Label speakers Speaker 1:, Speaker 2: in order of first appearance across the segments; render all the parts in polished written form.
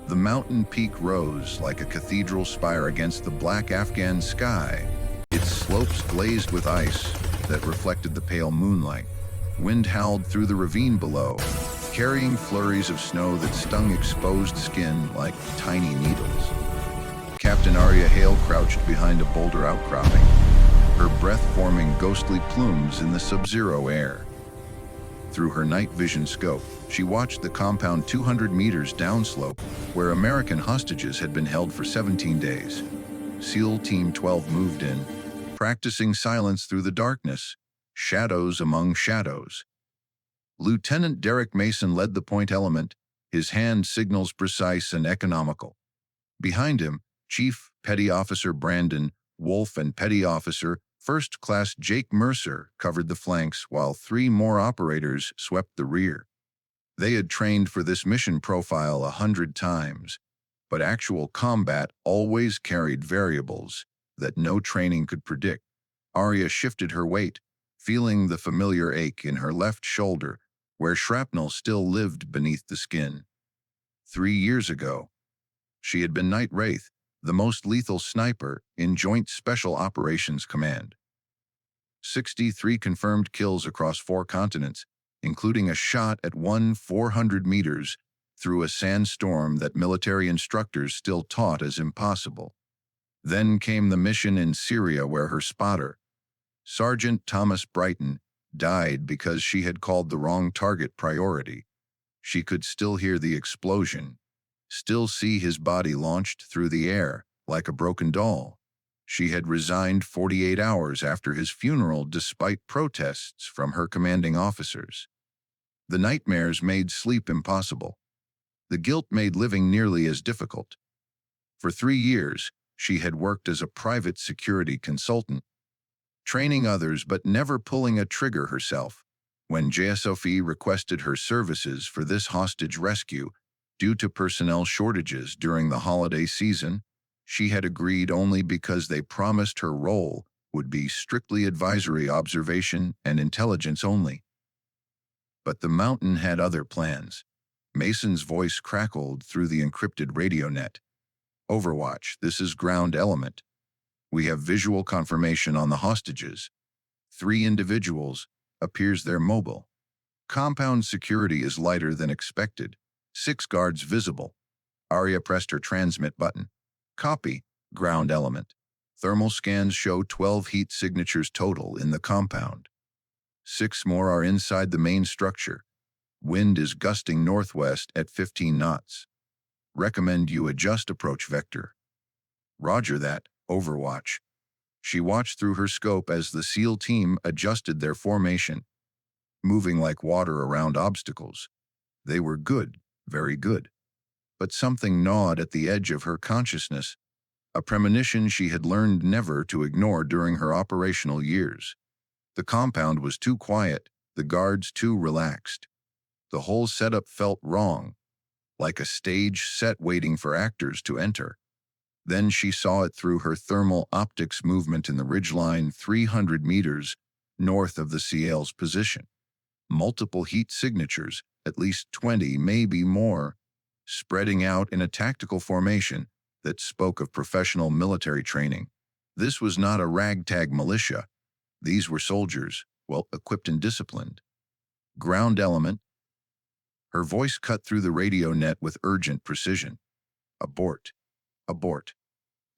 Speaker 1: The mountain peak rose like a cathedral spire against the black Afghan sky, its slopes glazed with ice that reflected the pale moonlight. Wind howled through the ravine below, carrying flurries of snow that stung exposed skin like tiny needles. Captain Arya Hale crouched behind a boulder outcropping, her breath forming ghostly plumes in the sub-zero air. Through her night vision scope, she watched the compound 200 meters downslope, where American hostages had been held for 17 days. SEAL Team 12 moved in, practicing silence through the darkness, shadows among shadows. Lieutenant Derek Mason led the point element, his hand signals precise and economical. Behind him, Chief Petty Officer Brandon Wolf and Petty Officer First Class Jake Mercer covered the flanks, while 3 more operators swept the rear. They had trained for this mission profile 100 times, but actual combat always carried variables that no training could predict. Arya shifted her weight, feeling the familiar ache in her left shoulder, where shrapnel still lived beneath the skin. 3 years ago, she had been Night Wraith, the most lethal sniper in Joint Special Operations Command. 63 confirmed kills across 4 continents, including a shot at 400 meters through a sandstorm that military instructors still taught as impossible. Then came the mission in Syria, where her spotter, Sergeant Thomas Brighton, died because she had called the wrong target priority. She could still hear the explosion, still see his body launched through the air like a broken doll. She had resigned 48 hours after his funeral despite protests from her commanding officers. The nightmares made sleep impossible. The guilt made living nearly as difficult. For 3 years, she had worked as a private security consultant, training others but never pulling a trigger herself. When JSOF requested her services for this hostage rescue, due to personnel shortages during the holiday season, she had agreed only because they promised her role would be strictly advisory, observation, and intelligence only. But the mountain had other plans. Mason's voice crackled through the encrypted radio net. Overwatch, this is ground element. We have visual confirmation on the hostages. 3 individuals, appears they're mobile. Compound security is lighter than expected. 6 guards visible. Arya pressed her transmit button. Copy, ground element. Thermal scans show 12 heat signatures total in the compound. 6 more are inside the main structure. Wind is gusting northwest at 15 knots. Recommend you adjust approach vector. Roger that, Overwatch. She watched through her scope as the SEAL team adjusted their formation, moving like water around obstacles. They were good, very good. But something gnawed at the edge of her consciousness, a premonition she had learned never to ignore during her operational years. The compound was too quiet, the guards too relaxed. The whole setup felt wrong, like a stage set waiting for actors to enter. Then she saw it through her thermal optics movement in the ridgeline 300 meters north of the CL's position. Multiple heat signatures, at least 20, maybe more, spreading out in a tactical formation that spoke of professional military training. This was not a ragtag militia. These were soldiers, well equipped and disciplined. Ground element. Her voice cut through the radio net with urgent precision. Abort. Abort.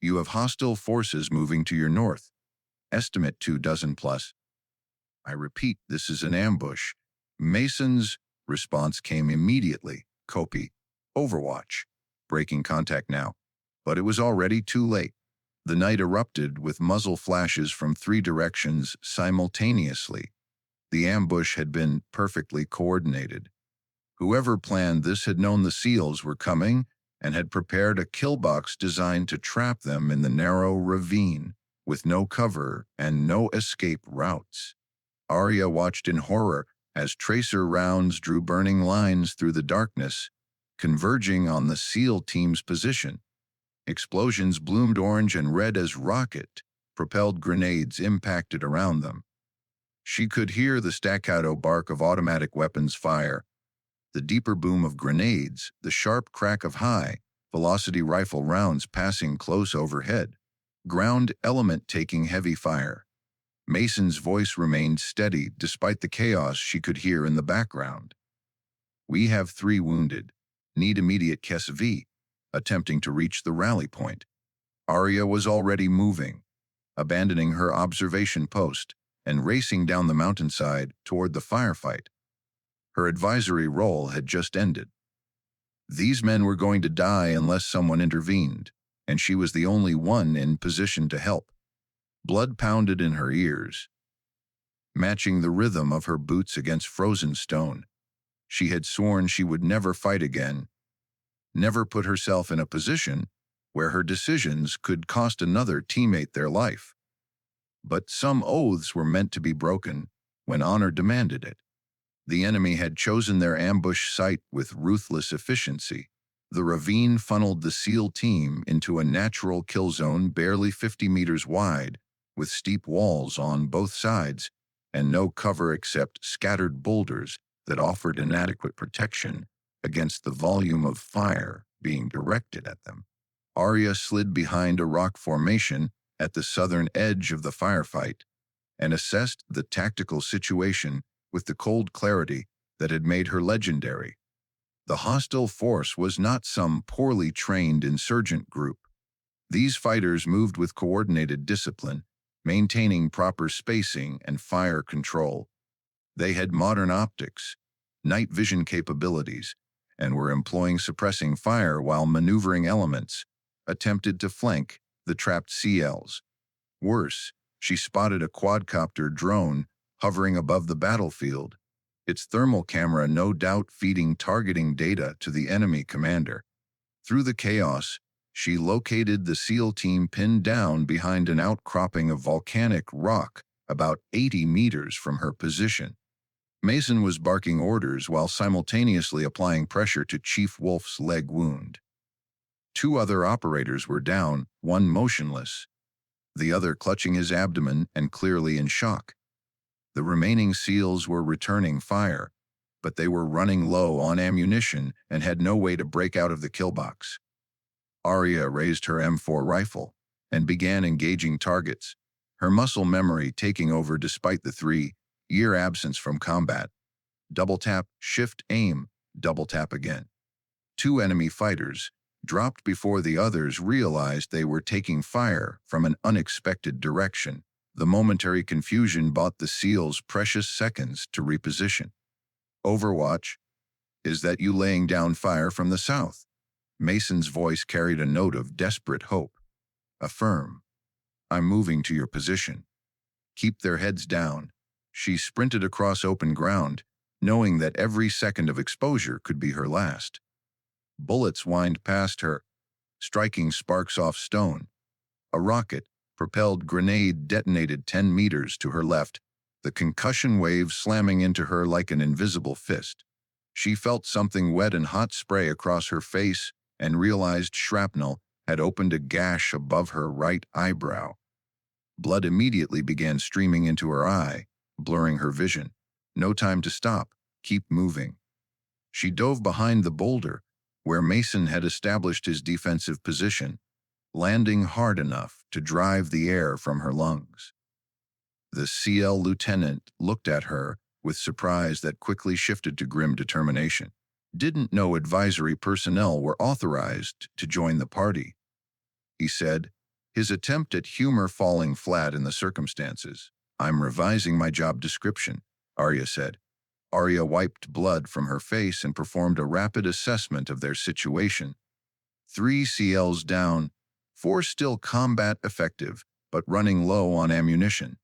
Speaker 1: You have hostile forces moving to your north. Estimate 2 dozen plus. I repeat, this is an ambush. Mason's response came immediately. Copy. Overwatch. Breaking contact now. But it was already too late. The night erupted with muzzle flashes from 3 directions simultaneously. The ambush had been perfectly coordinated. Whoever planned this had known the SEALs were coming and had prepared a kill box designed to trap them in the narrow ravine, with no cover and no escape routes. Arya watched in horror as tracer rounds drew burning lines through the darkness, converging on the SEAL team's position. Explosions bloomed orange and red as rocket-propelled grenades impacted around them. She could hear the staccato bark of automatic weapons fire, the deeper boom of grenades, the sharp crack of high, velocity rifle rounds passing close overhead, ground element taking heavy fire. Mason's voice remained steady despite the chaos she could hear in the background. "We have 3 wounded. Need immediate KSV," attempting to reach the rally point. Arya was already moving, abandoning her observation post and racing down the mountainside toward the firefight. Her advisory role had just ended. These men were going to die unless someone intervened, and she was the only one in position to help. Blood pounded in her ears, matching the rhythm of her boots against frozen stone. She had sworn she would never fight again, never put herself in a position where her decisions could cost another teammate their life. But some oaths were meant to be broken when honor demanded it. The enemy had chosen their ambush site with ruthless efficiency. The ravine funneled the SEAL team into a natural kill zone barely 50 meters wide, with steep walls on both sides and no cover except scattered boulders that offered inadequate protection against the volume of fire being directed at them. Arya slid behind a rock formation at the southern edge of the firefight and assessed the tactical situation with the cold clarity that had made her legendary. The hostile force was not some poorly trained insurgent group. These fighters moved with coordinated discipline, maintaining proper spacing and fire control. They had modern optics, night vision capabilities, and were employing suppressing fire while maneuvering elements attempted to flank the trapped CLs. Worse, she spotted a quadcopter drone hovering above the battlefield, its thermal camera no doubt feeding targeting data to the enemy commander. Through the chaos, she located the SEAL team pinned down behind an outcropping of volcanic rock about 80 meters from her position. Mason was barking orders while simultaneously applying pressure to Chief Wolf's leg wound. 2 other operators were down, one motionless, the other clutching his abdomen and clearly in shock. The remaining SEALs were returning fire, but they were running low on ammunition and had no way to break out of the kill box. Arya raised her M4 rifle and began engaging targets, her muscle memory taking over despite the 3-year absence from combat. Double tap, shift, aim, double tap again. 2 enemy fighters dropped before the others realized they were taking fire from an unexpected direction. The momentary confusion bought the SEALs precious seconds to reposition. "Overwatch, is that you laying down fire from the south?" Mason's voice carried a note of desperate hope. "Affirm. I'm moving to your position. Keep their heads down." She sprinted across open ground, knowing that every second of exposure could be her last. Bullets whined past her, striking sparks off stone. A rocket-propelled grenade detonated 10 meters to her left, the concussion wave slamming into her like an invisible fist. She felt something wet and hot spray across her face and realized shrapnel had opened a gash above her right eyebrow. Blood immediately began streaming into her eye, blurring her vision. No time to stop. Keep moving. She dove behind the boulder, where Mason had established his defensive position, landing hard enough to drive the air from her lungs. The CL lieutenant looked at her with surprise that quickly shifted to grim determination. "Didn't know advisory personnel were authorized to join the party," he said, his attempt at humor falling flat in the circumstances. "I'm revising my job description," Arya said. Arya wiped blood from her face and performed a rapid assessment of their situation. 3 CLs down, 4 still combat effective, but running low on ammunition.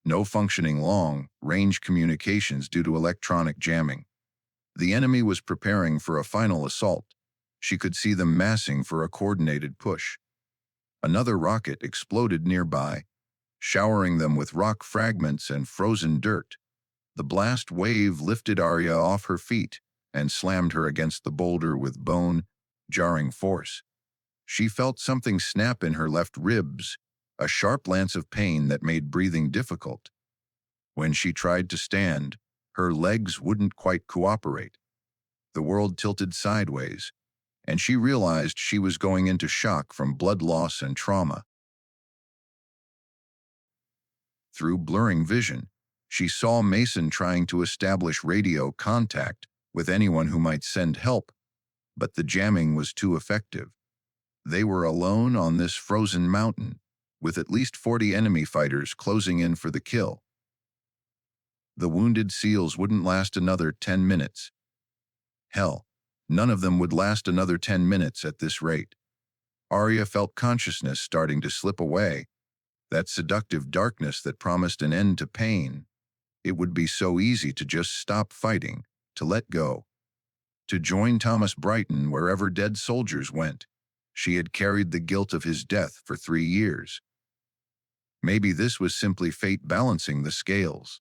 Speaker 1: No functioning long-range communications due to electronic jamming. The enemy was preparing for a final assault. She could see them massing for a coordinated push. Another rocket exploded nearby, showering them with rock fragments and frozen dirt. The blast wave lifted Arya off her feet and slammed her against the boulder with bone-jarring force. She felt something snap in her left ribs, a sharp lance of pain that made breathing difficult. When she tried to stand, her legs wouldn't quite cooperate. The world tilted sideways, and she realized she was going into shock from blood loss and trauma. Through blurring vision, she saw Mason trying to establish radio contact with anyone who might send help, but the jamming was too effective. They were alone on this frozen mountain, with at least 40 enemy fighters closing in for the kill. The wounded SEALs wouldn't last another 10 minutes. Hell, none of them would last another 10 minutes at this rate. Arya felt consciousness starting to slip away, that seductive darkness that promised an end to pain. It would be so easy to just stop fighting, to let go, to join Thomas Brighton wherever dead soldiers went. She had carried the guilt of his death for 3 years. Maybe this was simply fate balancing the scales.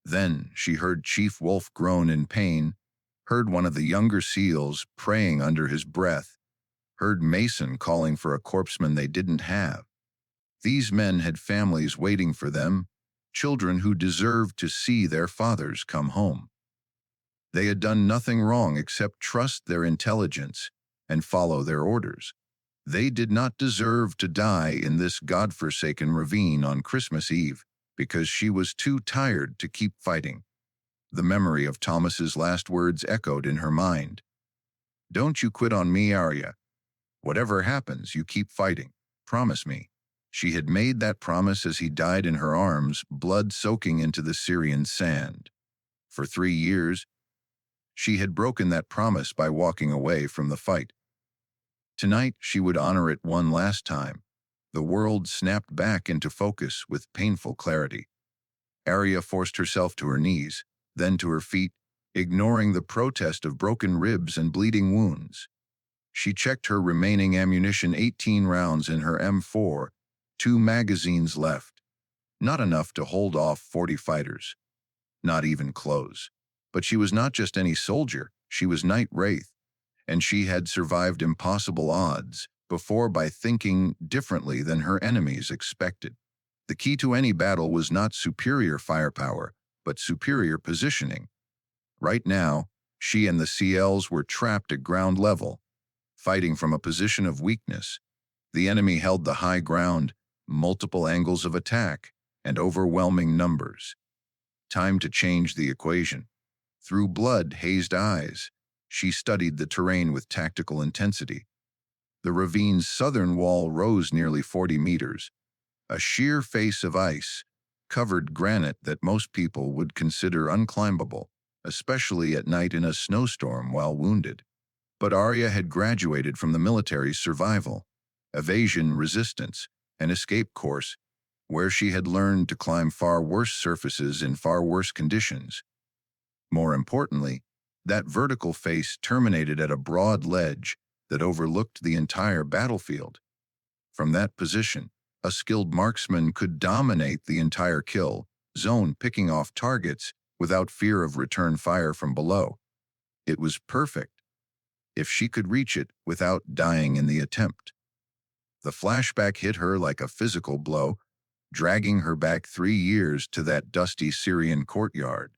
Speaker 1: Then she heard Chief Wolf groan in pain, heard one of the younger SEALs praying under his breath, heard Mason calling for a corpsman they didn't have. These men had families waiting for them, children who deserved to see their fathers come home. They had done nothing wrong except trust their intelligence and follow their orders. They did not deserve to die in this godforsaken ravine on Christmas Eve because she was too tired to keep fighting. The memory of Thomas's last words echoed in her mind. "Don't you quit on me, Arya. Whatever happens, you keep fighting. Promise me." She had made that promise as he died in her arms, blood soaking into the Syrian sand. For 3 years, she had broken that promise by walking away from the fight. Tonight, she would honor it one last time. The world snapped back into focus with painful clarity. Arya forced herself to her knees, then to her feet, ignoring the protest of broken ribs and bleeding wounds. She checked her remaining ammunition, 18 rounds in her M4, 2 magazines left. Not enough to hold off 40 fighters. Not even close. But she was not just any soldier, she was Night Wraith, and she had survived impossible odds before by thinking differently than her enemies expected. The key to any battle was not superior firepower, but superior positioning. Right now, she and the CLs were trapped at ground level, fighting from a position of weakness. The enemy held the high ground, multiple angles of attack, and overwhelming numbers. Time to change the equation. Through blood-hazed eyes, she studied the terrain with tactical intensity. The ravine's southern wall rose nearly 40 meters. A sheer face of ice covered granite that most people would consider unclimbable, especially at night in a snowstorm while wounded. But Arya had graduated from the military's survival, evasion, resistance, and escape course, where she had learned to climb far worse surfaces in far worse conditions. More importantly, that vertical face terminated at a broad ledge that overlooked the entire battlefield. From that position, a skilled marksman could dominate the entire kill zone, picking off targets without fear of return fire from below. It was perfect, if she could reach it without dying in the attempt. The flashback hit her like a physical blow, dragging her back 3 years to that dusty Syrian courtyard.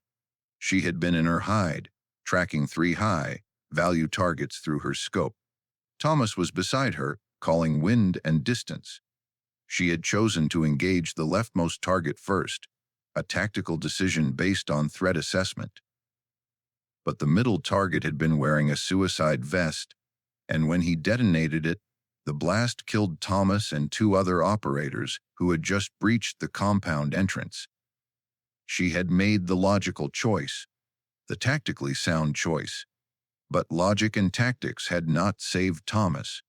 Speaker 1: She had been in her hide, tracking 3 high-value targets through her scope. Thomas was beside her, calling wind and distance. She had chosen to engage the leftmost target first, a tactical decision based on threat assessment. But the middle target had been wearing a suicide vest, and when he detonated it, the blast killed Thomas and 2 other operators who had just breached the compound entrance. She had made the logical choice, the tactically sound choice. But logic and tactics had not saved Thomas.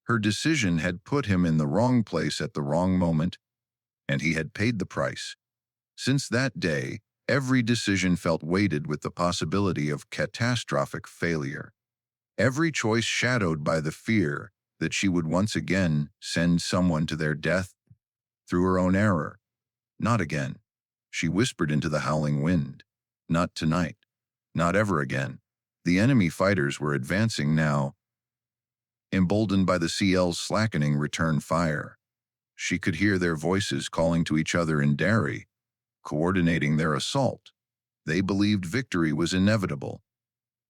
Speaker 1: Her decision had put him in the wrong place at the wrong moment, and he had paid the price. Since that day, every decision felt weighted with the possibility of catastrophic failure. Every choice shadowed by the fear that she would once again send someone to their death through her own error. Not again, she whispered into the howling wind. Not tonight. Not ever again. The enemy fighters were advancing now, emboldened by the CL's slackening return fire. She could hear their voices calling to each other in Dari, coordinating their assault. They believed victory was inevitable.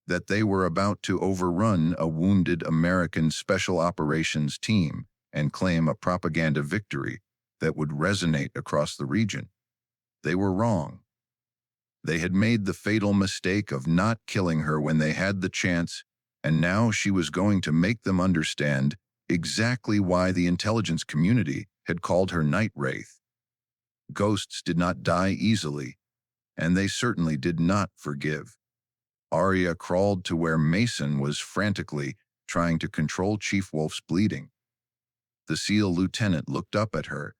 Speaker 1: that they were about to overrun a wounded American Special Operations team and claim a propaganda victory that would resonate across the region. They were wrong. They had made the fatal mistake of not killing her when they had the chance, and now she was going to make them understand exactly why the intelligence community had called her Night Wraith. Ghosts did not die easily, and they certainly did not forgive. Arya crawled to where Mason was frantically trying to control Chief Wolf's bleeding. The SEAL lieutenant looked up at her,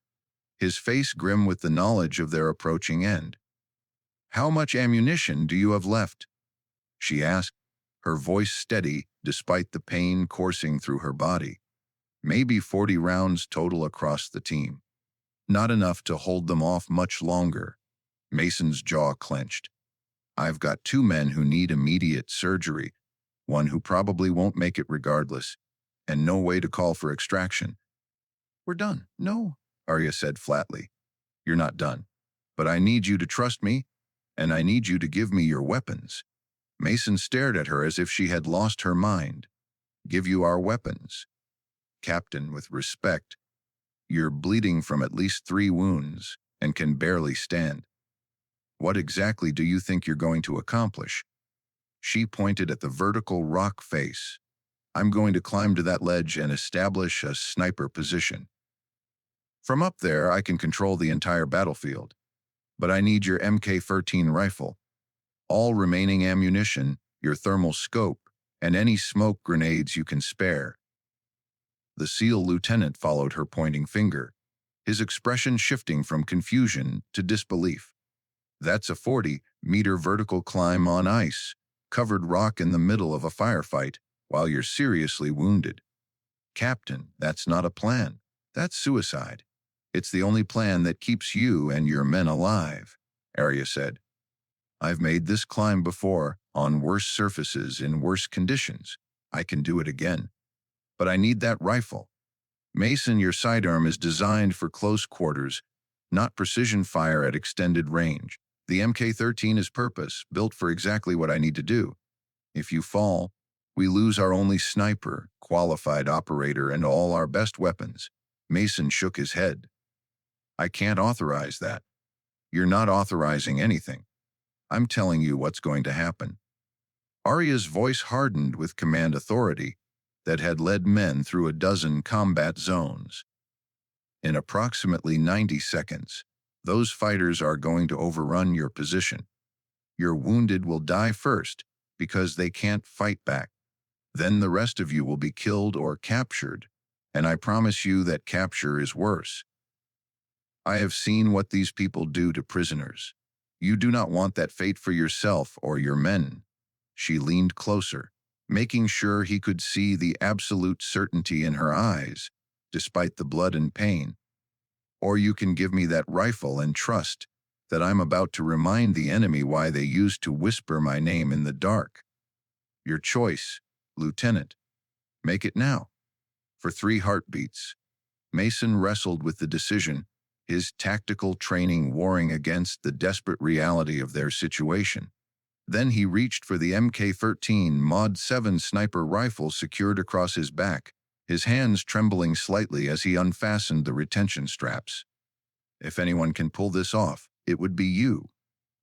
Speaker 1: his face grim with the knowledge of their approaching end. "How much ammunition do you have left?" she asked, her voice steady despite the pain coursing through her body. "Maybe 40 rounds total across the team. Not enough to hold them off much longer." Mason's jaw clenched. "I've got 2 men who need immediate surgery, one who probably won't make it regardless, and no way to call for extraction." "We're done." "No," Arya said flatly. "You're not done. But I need you to trust me, and I need you to give me your weapons." Mason stared at her as if she had lost her mind. "Give you our weapons?" "Captain, with respect, you're bleeding from at least 3 wounds and can barely stand. What exactly do you think you're going to accomplish?" She pointed at the vertical rock face. "I'm going to climb to that ledge and establish a sniper position. From up there, I can control the entire battlefield. But I need your MK-13 rifle, all remaining ammunition, your thermal scope, and any smoke grenades you can spare." The SEAL lieutenant followed her pointing finger, his expression shifting from confusion to disbelief. "That's a 40-meter vertical climb on ice, covered rock in the middle of a firefight, while you're seriously wounded." "Captain, that's not a plan. That's suicide. It's the only plan that keeps you and your men alive," Arya said. "I've made this climb before, on worse surfaces in worse conditions. I can do it again. But I need that rifle. Mason, your sidearm is designed for close quarters, not precision fire at extended range. The MK-13 is purpose-built for exactly what I need to do. If you fall, we lose our only sniper, qualified operator, and all our best weapons." Mason shook his head. "I can't authorize that." "You're not authorizing anything. I'm telling you what's going to happen." Arya's voice hardened with command authority that had led men through a dozen combat zones. "In approximately 90 seconds, those fighters are going to overrun your position. Your wounded will die first because they can't fight back. Then the rest of you will be killed or captured, and I promise you that capture is worse. I have seen what these people do to prisoners. You do not want that fate for yourself or your men." She leaned closer, making sure he could see the absolute certainty in her eyes, despite the blood and pain. "Or you can give me that rifle and trust that I'm about to remind the enemy why they used to whisper my name in the dark. Your choice, Lieutenant. Make it now." For 3 heartbeats, Mason wrestled with the decision, his tactical training warring against the desperate reality of their situation. Then he reached for the MK-13 Mod 7 sniper rifle secured across his back, his hands trembling slightly as he unfastened the retention straps. "If anyone can pull this off, it would be you,"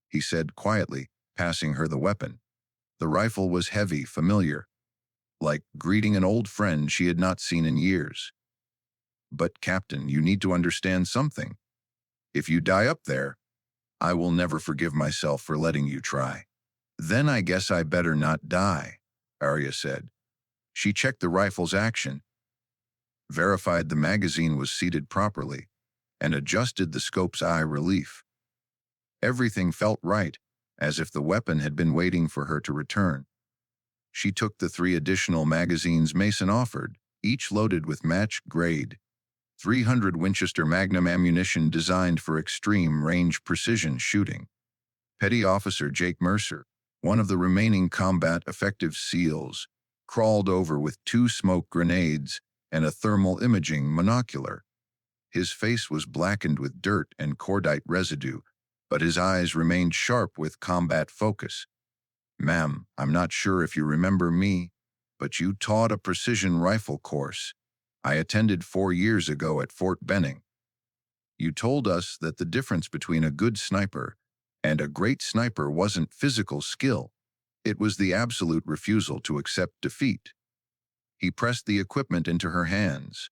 Speaker 1: he said quietly, passing her the weapon. The rifle was heavy, familiar, like greeting an old friend she had not seen in years. "But, Captain, you need to understand something. If you die up there, I will never forgive myself for letting you try." "Then I guess I better not die," Arya said. She checked the rifle's action, verified the magazine was seated properly, and adjusted the scope's eye relief. Everything felt right, as if the weapon had been waiting for her to return. She took the 3 additional magazines Mason offered, each loaded with match-grade 300 Winchester Magnum ammunition designed for extreme-range precision shooting. Petty Officer Jake Mercer, one of the remaining combat-effective SEALs, crawled over with 2 smoke grenades and a thermal imaging monocular. His face was blackened with dirt and cordite residue, but his eyes remained sharp with combat focus. Ma'am, I'm not sure if you remember me, but you taught a precision rifle course I attended 4 years ago at Fort Benning. You told us that the difference between a good sniper and a great sniper wasn't physical skill. It was the absolute refusal to accept defeat. He pressed the equipment into her hands.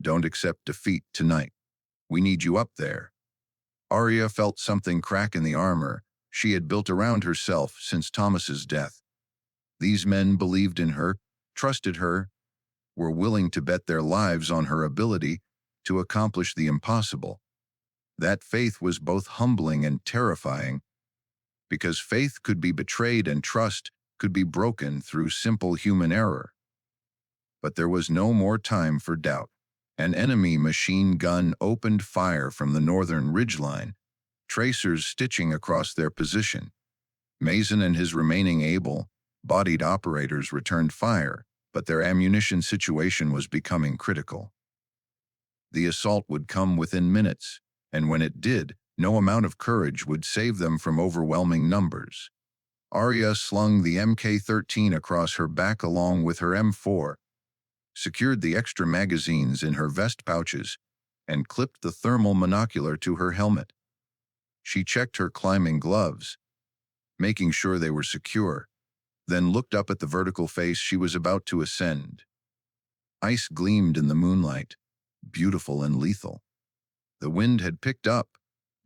Speaker 1: Don't accept defeat tonight. We need you up there. Arya felt something crack in the armor she had built around herself since Thomas's death. These men believed in her, trusted her, were willing to bet their lives on her ability to accomplish the impossible. That faith was both humbling and terrifying, because faith could be betrayed and trust could be broken through simple human error. But there was no more time for doubt. An enemy machine gun opened fire from the northern ridgeline, tracers stitching across their position. Mason and his remaining able-bodied operators returned fire, but their ammunition situation was becoming critical. The assault would come within minutes, and when it did, no amount of courage would save them from overwhelming numbers. Arya slung the Mk-13 across her back along with her M4, secured the extra magazines in her vest pouches, and clipped the thermal monocular to her helmet. She checked her climbing gloves, making sure they were secure, then looked up at the vertical face she was about to ascend. Ice gleamed in the moonlight, beautiful and lethal. The wind had picked up,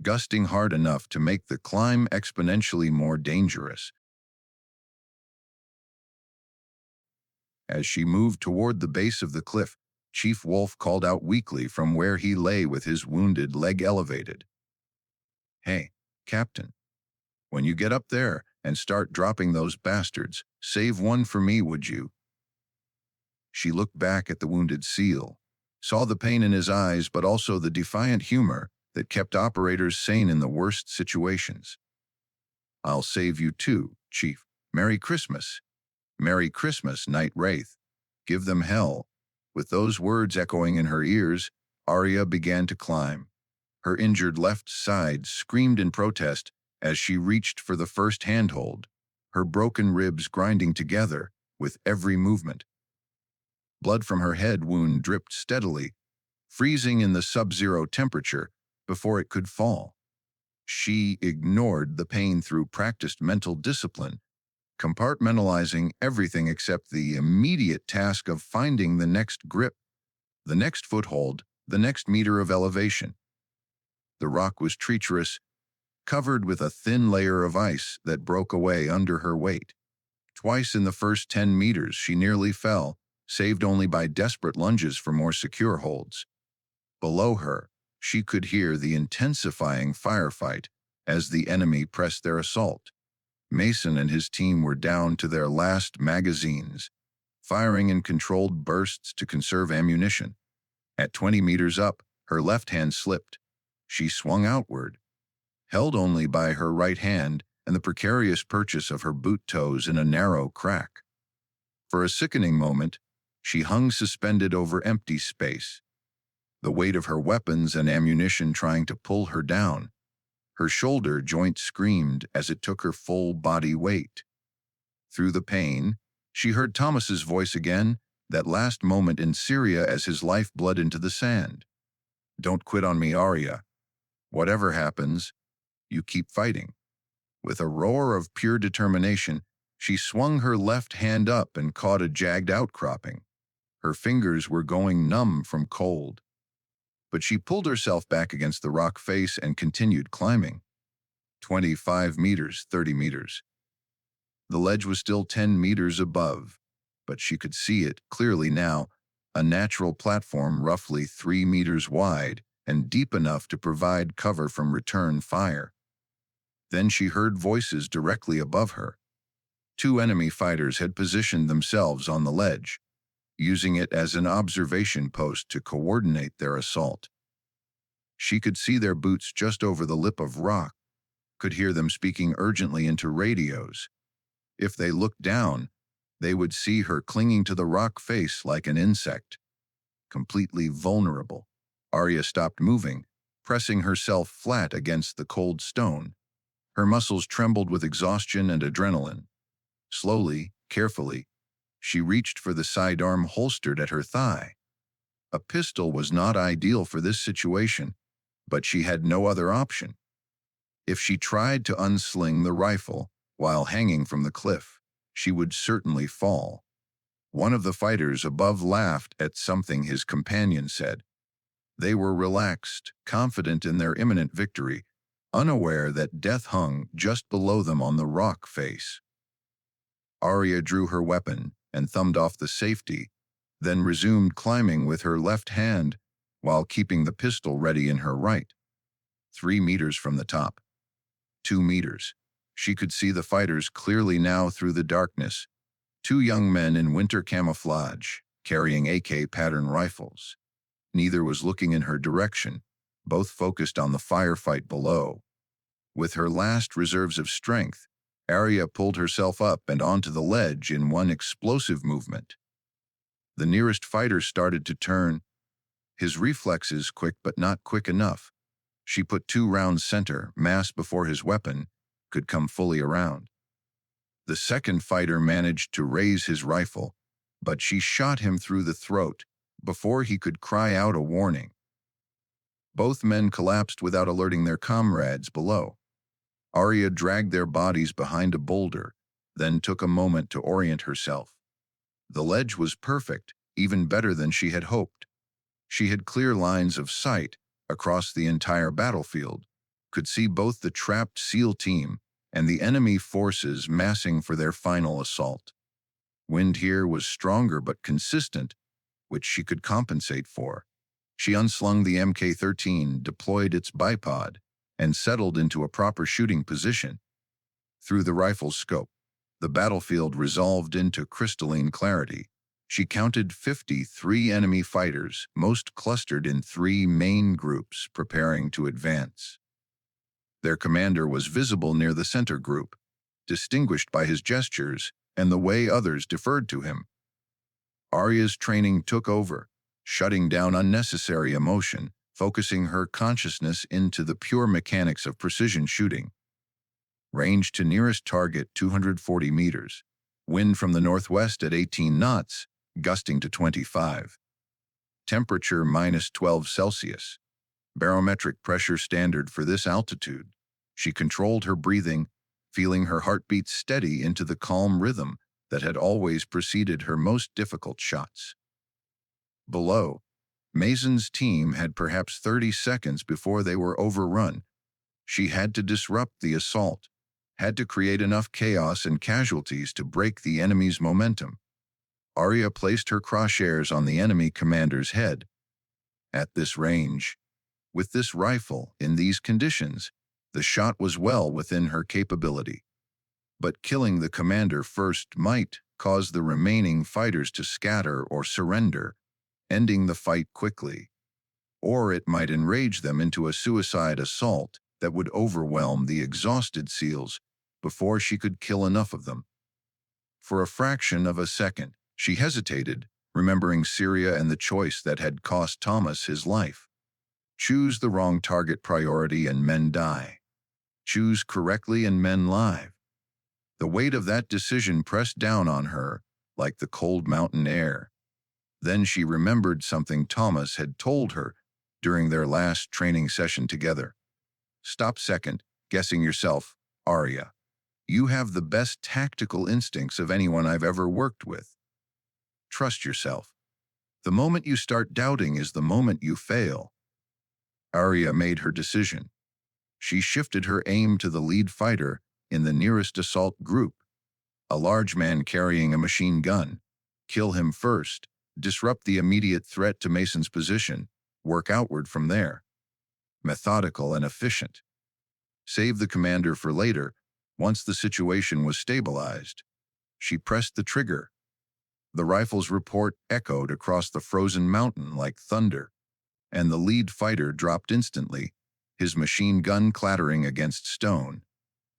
Speaker 1: gusting hard enough to make the climb exponentially more dangerous. As she moved toward the base of the cliff, Chief Wolf called out weakly from where he lay with his wounded leg elevated. "Hey, Captain, when you get up there and start dropping those bastards, save one for me, would you?" She looked back at the wounded SEAL, saw the pain in his eyes but also the defiant humor that kept operators sane in the worst situations. "I'll save you too, Chief. Merry Christmas. Merry Christmas, Night Wraith. Give them hell." With those words echoing in her ears, Arya began to climb. Her injured left side screamed in protest as she reached for the first handhold, her broken ribs grinding together with every movement. Blood from her head wound dripped steadily, freezing in the sub-zero temperature before it could fall. She ignored the pain through practiced mental discipline, compartmentalizing everything except the immediate task of finding the next grip, the next foothold, the next meter of elevation. The rock was treacherous, covered with a thin layer of ice that broke away under her weight. Twice in the first 10 meters she nearly fell, saved only by desperate lunges for more secure holds. Below her, she could hear the intensifying firefight as the enemy pressed their assault. Mason and his team were down to their last magazines, firing in controlled bursts to conserve ammunition. At 20 meters up, her left hand slipped. She swung outward, held only by her right hand and the precarious purchase of her boot toes in a narrow crack. For a sickening moment, she hung suspended over empty space, the weight of her weapons and ammunition trying to pull her down. Her shoulder joint screamed as it took her full body weight. Through the pain, she heard Thomas's voice again, that last moment in Syria as his life bled into the sand. "Don't quit on me, Arya. Whatever happens, you keep fighting." With a roar of pure determination, she swung her left hand up and caught a jagged outcropping. Her fingers were going numb from cold. But she pulled herself back against the rock face and continued climbing. 25 meters, 30 meters. The ledge was still 10 meters above, but she could see it clearly now, a natural platform roughly 3 meters wide and deep enough to provide cover from return fire. Then she heard voices directly above her. 2 enemy fighters had positioned themselves on the ledge, using it as an observation post to coordinate their assault. She could see their boots just over the lip of rock, could hear them speaking urgently into radios. If they looked down, they would see her clinging to the rock face like an insect, completely vulnerable. Arya stopped moving, pressing herself flat against the cold stone. Her muscles trembled with exhaustion and adrenaline. Slowly, carefully, she reached for the sidearm holstered at her thigh. A pistol was not ideal for this situation, but she had no other option. If she tried to unsling the rifle while hanging from the cliff, she would certainly fall. One of the fighters above laughed at something his companion said. They were relaxed, confident in their imminent victory, unaware that death hung just below them on the rock face. Arya drew her weapon and thumbed off the safety, then resumed climbing with her left hand while keeping the pistol ready in her right. 3 meters from the top. 2 meters. She could see the fighters clearly now through the darkness. 2 young men in winter camouflage, carrying AK pattern rifles. Neither was looking in her direction, both focused on the firefight below. With her last reserves of strength, Arya pulled herself up and onto the ledge in one explosive movement. The nearest fighter started to turn, his reflexes quick but not quick enough. She put 2 rounds center, mass before his weapon could come fully around. The second fighter managed to raise his rifle, but she shot him through the throat before he could cry out a warning. Both men collapsed without alerting their comrades below. Arya dragged their bodies behind a boulder, then took a moment to orient herself. The ledge was perfect, even better than she had hoped. She had clear lines of sight across the entire battlefield, could see both the trapped SEAL team and the enemy forces massing for their final assault. Wind here was stronger but consistent, which she could compensate for. She unslung the Mk-13, deployed its bipod, and settled into a proper shooting position. Through the rifle's scope, the battlefield resolved into crystalline clarity. She counted 53 enemy fighters, most clustered in 3 main groups, preparing to advance. Their commander was visible near the center group, distinguished by his gestures and the way others deferred to him. Arya's training took over, shutting down unnecessary emotion, focusing her consciousness into the pure mechanics of precision shooting. Range to nearest target 240 meters. Wind from the northwest at 18 knots, gusting to 25. Temperature -12 Celsius. Barometric pressure standard for this altitude. She controlled her breathing, feeling her heartbeat steady into the calm rhythm that had always preceded her most difficult shots. Below, Mason's team had perhaps 30 seconds before they were overrun. She had to disrupt the assault, had to create enough chaos and casualties to break the enemy's momentum. Arya placed her crosshairs on the enemy commander's head. At this range, with this rifle, in these conditions, the shot was well within her capability. But killing the commander first might cause the remaining fighters to scatter or surrender, ending the fight quickly. Or it might enrage them into a suicide assault that would overwhelm the exhausted SEALs before she could kill enough of them. For a fraction of a second, she hesitated, remembering Syria and the choice that had cost Thomas his life. Choose the wrong target priority and men die. Choose correctly and men live. The weight of that decision pressed down on her like the cold mountain air. Then she remembered something Thomas had told her during their last training session together. Stop second, guessing yourself, Arya. You have the best tactical instincts of anyone I've ever worked with. Trust yourself. The moment you start doubting is the moment you fail. Arya made her decision. She shifted her aim to the lead fighter in the nearest assault group, a large man carrying a machine gun. Kill him first, disrupt the immediate threat to Mason's position, work outward from there. Methodical and efficient. Save the commander for later, once the situation was stabilized. She pressed the trigger. The rifle's report echoed across the frozen mountain like thunder, and the lead fighter dropped instantly, his machine gun clattering against stone.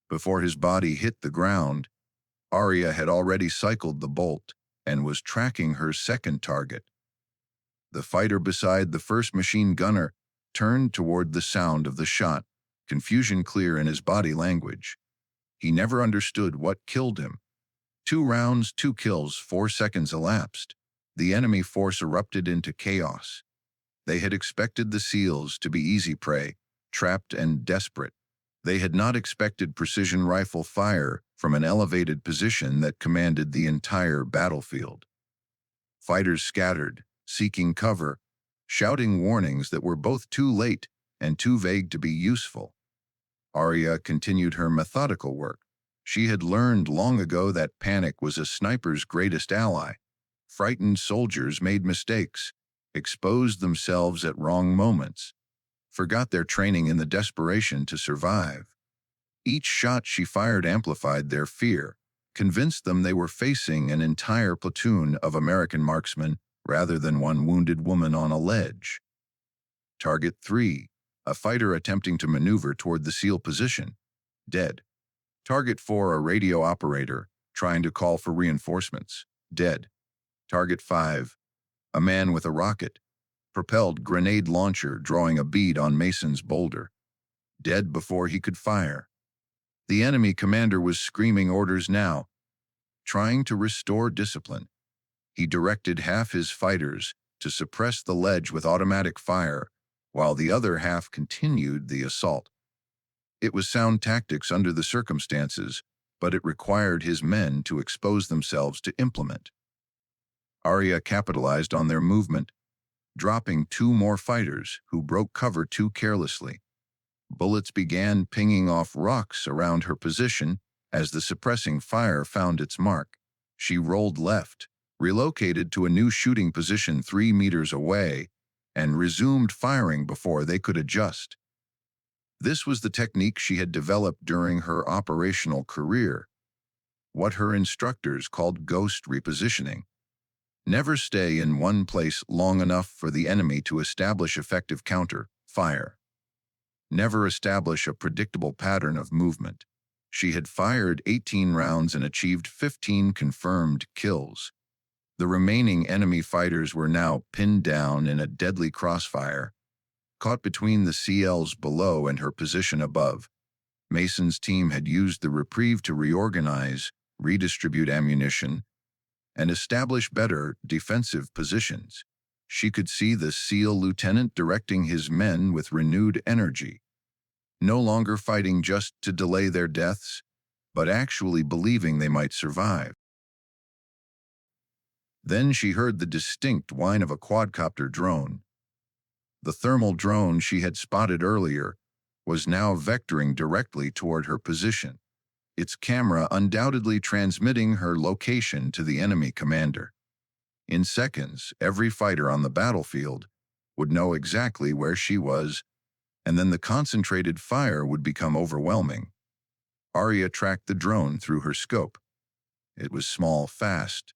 Speaker 1: Before his body hit the ground, Arya had already cycled the bolt and was tracking her second target. The fighter beside the first machine gunner turned toward the sound of the shot, confusion clear in his body language. He never understood what killed him. 2 rounds, 2 kills, 4 seconds elapsed. The enemy force erupted into chaos. They had expected the SEALs to be easy prey, trapped and desperate. They had not expected precision rifle fire from an elevated position that commanded the entire battlefield. Fighters scattered, seeking cover, shouting warnings that were both too late and too vague to be useful. Arya continued her methodical work. She had learned long ago that panic was a sniper's greatest ally. Frightened soldiers made mistakes, exposed themselves at wrong moments, forgot their training in the desperation to survive. Each shot she fired amplified their fear, convinced them they were facing an entire platoon of American marksmen rather than one wounded woman on a ledge. Target 3, a fighter attempting to maneuver toward the SEAL position, dead. Target 4, a radio operator trying to call for reinforcements, dead. Target 5, a man with a rocket, propelled grenade launcher drawing a bead on Mason's boulder, dead before he could fire. The enemy commander was screaming orders now, trying to restore discipline. He directed half his fighters to suppress the ledge with automatic fire, while the other half continued the assault. It was sound tactics under the circumstances, but it required his men to expose themselves to implement. Arya capitalized on their movement, dropping 2 more fighters who broke cover too carelessly. Bullets began pinging off rocks around her position as the suppressing fire found its mark. She rolled left, relocated to a new shooting position 3 meters away, and resumed firing before they could adjust. This was the technique she had developed during her operational career, what her instructors called ghost repositioning. Never stay in one place long enough for the enemy to establish effective counter-fire. Never establish a predictable pattern of movement. She had fired 18 rounds and achieved 15 confirmed kills. The remaining enemy fighters were now pinned down in a deadly crossfire, caught between the CLs below and her position above. Mason's team had used the reprieve to reorganize, redistribute ammunition, and establish better defensive positions. She could see the SEAL lieutenant directing his men with renewed energy, no longer fighting just to delay their deaths, but actually believing they might survive. Then she heard the distinct whine of a quadcopter drone. The thermal drone she had spotted earlier was now vectoring directly toward her position, its camera undoubtedly transmitting her location to the enemy commander. In seconds, every fighter on the battlefield would know exactly where she was, and then the concentrated fire would become overwhelming. Arya tracked the drone through her scope. It was small, fast,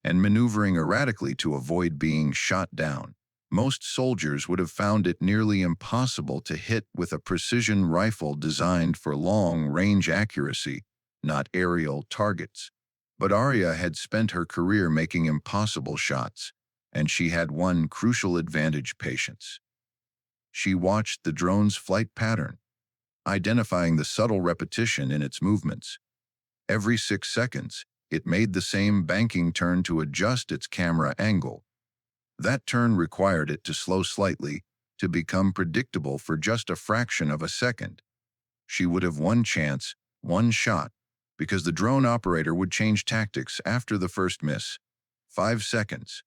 Speaker 1: and maneuvering erratically to avoid being shot down. Most soldiers would have found it nearly impossible to hit with a precision rifle designed for long-range accuracy, not aerial targets. But Arya had spent her career making impossible shots, and she had one crucial advantage: patience. She watched the drone's flight pattern, identifying the subtle repetition in its movements. Every 6 seconds, it made the same banking turn to adjust its camera angle. That turn required it to slow slightly, to become predictable for just a fraction of a second. She would have one chance, one shot, because the drone operator would change tactics after the first miss. 5 seconds.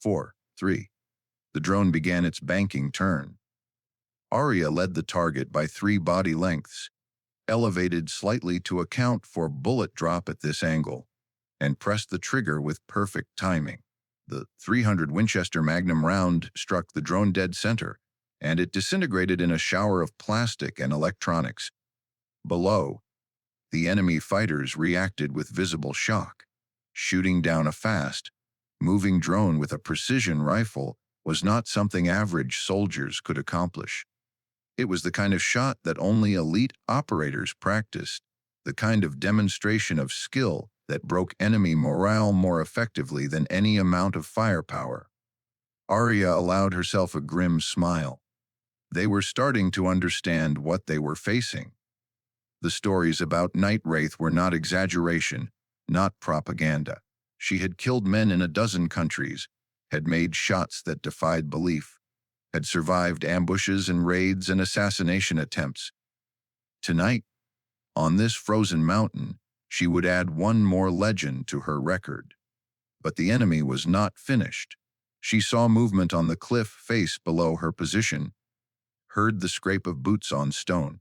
Speaker 1: 4, 3. The drone began its banking turn. Arya led the target by 3 body lengths, elevated slightly to account for bullet drop at this angle, and pressed the trigger with perfect timing. The .300 Winchester Magnum round struck the drone dead center, and it disintegrated in a shower of plastic and electronics. Below, the enemy fighters reacted with visible shock. Shooting down a fast, moving drone with a precision rifle was not something average soldiers could accomplish. It was the kind of shot that only elite operators practiced, the kind of demonstration of skill that broke enemy morale more effectively than any amount of firepower. Arya allowed herself a grim smile. They were starting to understand what they were facing. The stories about Night Wraith were not exaggeration, not propaganda. She had killed men in a dozen countries, had made shots that defied belief, had survived ambushes and raids and assassination attempts. Tonight, on this frozen mountain, she would add one more legend to her record. But the enemy was not finished. She saw movement on the cliff face below her position, heard the scrape of boots on stone.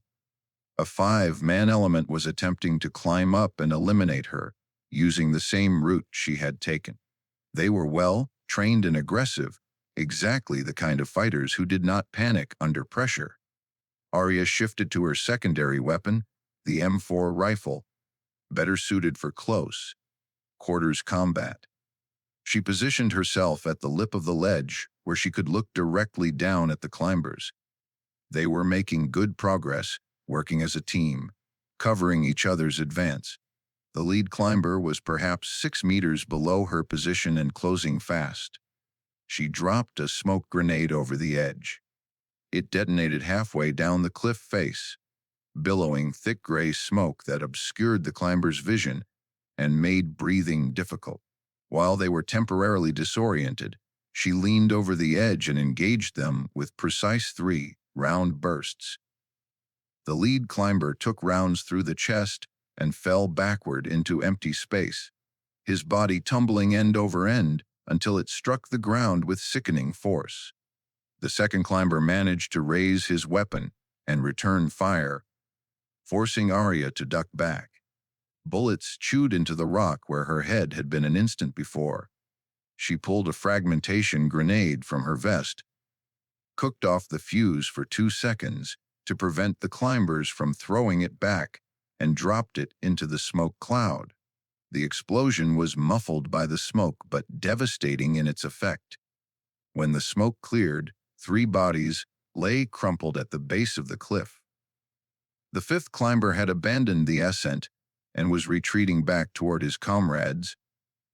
Speaker 1: A 5-man element was attempting to climb up and eliminate her, using the same route she had taken. They were well trained and aggressive, exactly the kind of fighters who did not panic under pressure. Arya shifted to her secondary weapon, the M4 rifle, better suited for close quarters combat. She positioned herself at the lip of the ledge where she could look directly down at the climbers. They were making good progress, working as a team, covering each other's advance. The lead climber was perhaps 6 meters below her position and closing fast. She dropped a smoke grenade over the edge. It detonated halfway down the cliff face, billowing thick gray smoke that obscured the climber's vision and made breathing difficult. While they were temporarily disoriented, she leaned over the edge and engaged them with precise 3-round bursts. The lead climber took rounds through the chest and fell backward into empty space, his body tumbling end over end until it struck the ground with sickening force. The second climber managed to raise his weapon and return fire, forcing Arya to duck back. Bullets chewed into the rock where her head had been an instant before. She pulled a fragmentation grenade from her vest, cooked off the fuse for 2 seconds to prevent the climbers from throwing it back, and dropped it into the smoke cloud. The explosion was muffled by the smoke but devastating in its effect. When the smoke cleared, 3 bodies lay crumpled at the base of the cliff. The 5th climber had abandoned the ascent and was retreating back toward his comrades,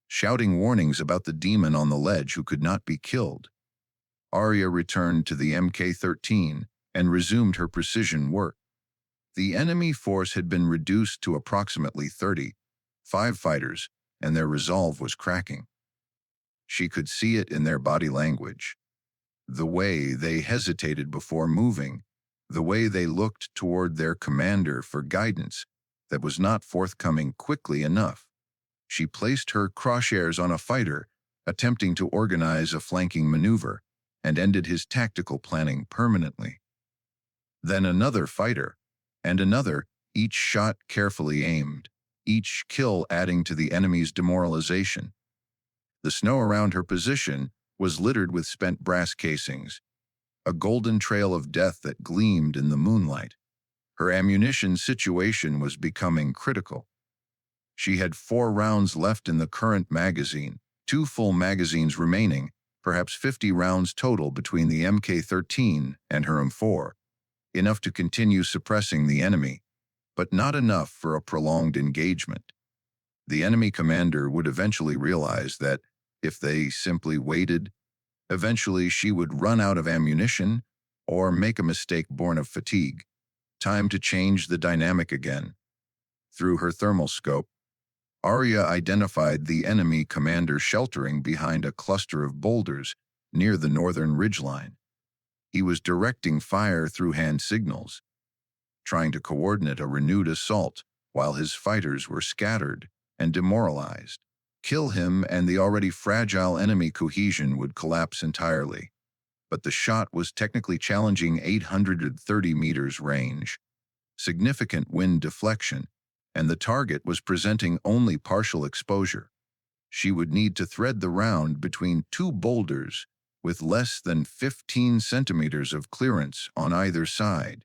Speaker 1: shouting warnings about the demon on the ledge who could not be killed. Arya returned to the Mk-13 and resumed her precision work. The enemy force had been reduced to approximately 35 fighters, and their resolve was cracking. She could see it in their body language. The way they hesitated before moving, the way they looked toward their commander for guidance that was not forthcoming quickly enough. She placed her crosshairs on a fighter, attempting to organize a flanking maneuver, and ended his tactical planning permanently. Then another fighter, and another, each shot carefully aimed, each kill adding to the enemy's demoralization. The snow around her position was littered with spent brass casings, a golden trail of death that gleamed in the moonlight. Her ammunition situation was becoming critical. She had 4 rounds left in the current magazine, 2 full magazines remaining, perhaps 50 rounds total between the Mk-13 and her M4, enough to continue suppressing the enemy, but not enough for a prolonged engagement. The enemy commander would eventually realize that if they simply waited, eventually she would run out of ammunition or make a mistake born of fatigue. Time to change the dynamic again. Through her thermal scope, Arya identified the enemy commander sheltering behind a cluster of boulders near the northern ridgeline. He was directing fire through hand signals, trying to coordinate a renewed assault while his fighters were scattered and demoralized. Kill him and the already fragile enemy cohesion would collapse entirely. But the shot was technically challenging 830 meters range, significant wind deflection, and the target was presenting only partial exposure. She would need to thread the round between 2 boulders with less than 15 centimeters of clearance on either side.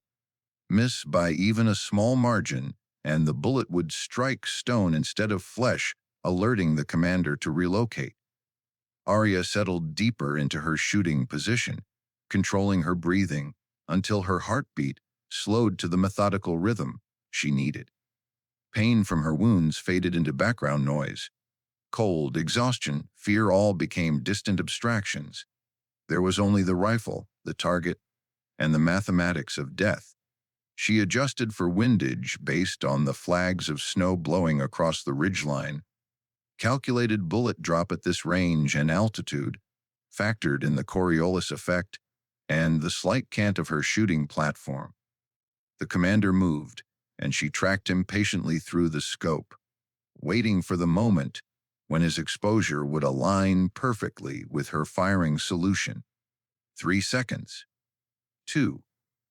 Speaker 1: Miss by even a small margin, and the bullet would strike stone instead of flesh, alerting the commander to relocate. Arya settled deeper into her shooting position, controlling her breathing until her heartbeat slowed to the methodical rhythm she needed. Pain from her wounds faded into background noise. Cold, exhaustion, fear all became distant abstractions. There was only the rifle, the target, and the mathematics of death. She adjusted for windage based on the flags of snow blowing across the ridgeline, Calculated bullet drop at this range and altitude, factored in the Coriolis effect, and the slight cant of her shooting platform. The commander moved, and she tracked him patiently through the scope, waiting for the moment when his exposure would align perfectly with her firing solution. 3 seconds. 2.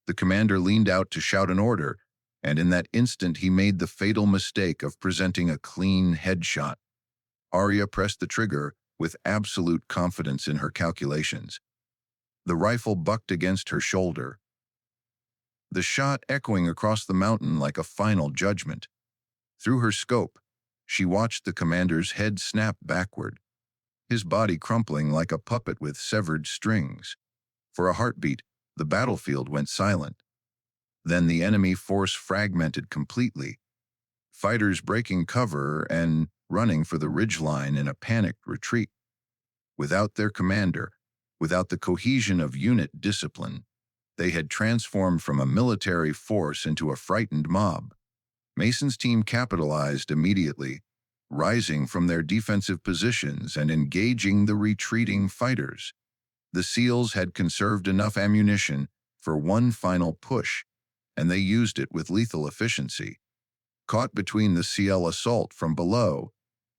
Speaker 1: The commander leaned out to shout an order, and in that instant he made the fatal mistake of presenting a clean headshot. Arya pressed the trigger with absolute confidence in her calculations. The rifle bucked against her shoulder, the shot echoing across the mountain like a final judgment. Through her scope, she watched the commander's head snap backward, his body crumpling like a puppet with severed strings. For a heartbeat, the battlefield went silent. Then the enemy force fragmented completely, fighters breaking cover and running for the ridgeline in a panicked retreat. Without their commander, without the cohesion of unit discipline, they had transformed from a military force into a frightened mob. Mason's team capitalized immediately, rising from their defensive positions and engaging the retreating fighters. The SEALs had conserved enough ammunition for one final push, and they used it with lethal efficiency. Caught between the CL assault from below